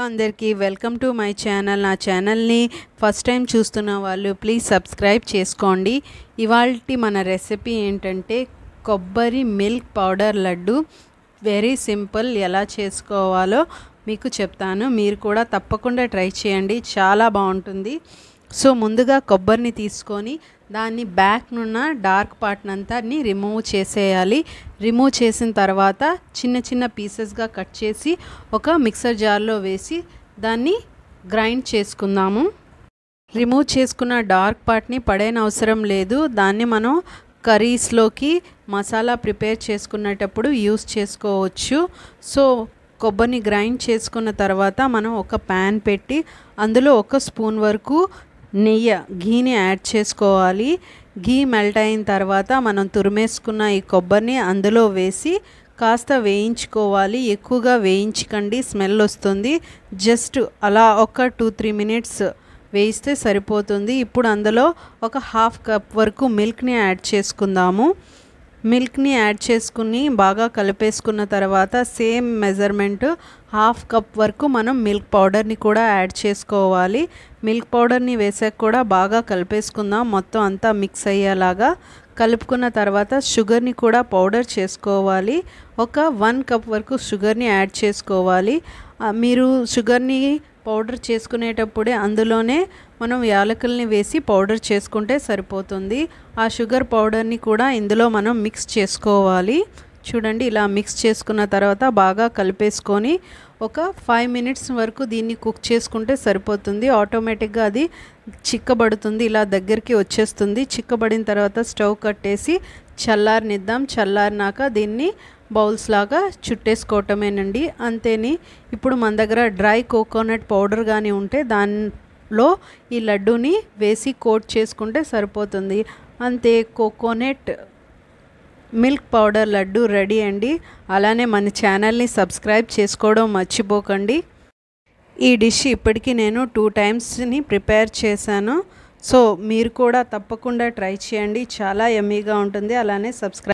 అందరికీ welcome to my channel. నా ఛానల్ని ఫస్ట్ టైం చూస్తున్న వాళ్ళు ప్లీజ్ సబ్స్క్రైబ్ చేసుకోండి. ఇవాల్టి మన రెసిపీ ఏంటంటే కొబ్బరి milk powder laddu. Very simple, ఎలా చేసుకోవాలో మీకు చెప్తాను. మీరు కూడా తప్పకుండా ట్రై చేయండి, చాలా బాగుంటుంది. సో ముందుగా కొబ్బరిని తీసుకొని దాన్ని బ్యాక్ నున్న డార్క్ పార్ట్నంతా రిమూవ్ చేసేయాలి. రిమూవ్ చేసిన తర్వాత చిన్న చిన్న పీసెస్గా కట్ చేసి ఒక మిక్సర్ జార్లో వేసి దాన్ని గ్రైండ్ చేసుకుందాము. రిమూవ్ చేసుకున్న డార్క్ పార్ట్ని పడేన అవసరం లేదు. దాన్ని మనం కర్రీస్లోకి మసాలా ప్రిపేర్ చేసుకునేటప్పుడు యూస్ చేసుకోవచ్చు. సో కొబ్బరిని గ్రైండ్ చేసుకున్న తర్వాత మనం ఒక ప్యాన్ పెట్టి అందులో 1 స్పూన్ వరకు ఘీని యాడ్ చేసుకోవాలి. ఘీ మెల్ట్ అయిన తర్వాత మనం తురిమేసుకున్న ఈ కొబ్బరిని అందులో వేసి కాస్త వేయించుకోవాలి. ఎక్కువగా వేయించకండి, స్మెల్ వస్తుంది. జస్ట్ అలా ఒక 2-3 మినిట్స్ వేయిస్తే సరిపోతుంది. ఇప్పుడు అందులో ఒక 1/2 కప్ వరకు మిల్క్ని యాడ్ చేసుకుందాము. మిల్క్ని యాడ్ చేసుకుని బాగా కలిపేసుకున్న తర్వాత సేమ్ మెజర్మెంట్ 1/2 కప్ వరకు మనం మిల్క్ పౌడర్ని కూడా యాడ్ చేసుకోవాలి. మిల్క్ పౌడర్ని వేసాక కూడా బాగా కలిపేసుకుందాం. మొత్తం అంతా మిక్స్ అయ్యేలాగా కలుపుకున్న తర్వాత షుగర్ని కూడా పౌడర్ చేసుకోవాలి. ఒక 1 కప్ వరకు షుగర్ని యాడ్ చేసుకోవాలి. మీరు షుగర్ని పౌడర్ చేసుకునేటప్పుడే అందులోనే మనం యాలకుల్ని వేసి పౌడర్ చేసుకుంటే సరిపోతుంది. ఆ షుగర్ పౌడర్ని కూడా ఇందులో మనం మిక్స్ చేసుకోవాలి. చూడండి, ఇలా మిక్స్ చేసుకున్న తర్వాత బాగా కలిపేసుకొని ఒక 5 మినిట్స్ వరకు దీన్ని కుక్ చేసుకుంటే సరిపోతుంది. ఆటోమేటిక్గా అది చిక్కబడుతుంది, ఇలా దగ్గరికి వచ్చేస్తుంది. చిక్కబడిన తర్వాత స్టవ్ కట్టేసి చల్లారనిద్దాం. చల్లారినాక దీన్ని బౌల్స్ లాగా చుట్టేసుకోవటమేనండి, అంతేని. ఇప్పుడు మన దగ్గర డ్రై కోకోనట్ పౌడర్ కానీ ఉంటే దానిలో ఈ లడ్డూని వేసి కోట్ చేసుకుంటే సరిపోతుంది. అంతే, coconut milk powder laddu ready అండి. అలానే మన ఛానల్ని సబ్స్క్రైబ్ చేసుకోవడం మర్చిపోకండి. ఈ డిష్ ఇప్పటికీ నేను 2 టైమ్స్ని ప్రిపేర్ చేశాను. సో మీరు కూడా తప్పకుండా ట్రై చేయండి, చాలా యమ్మీగా ఉంటుంది. అలానే సబ్స్క్రైబ్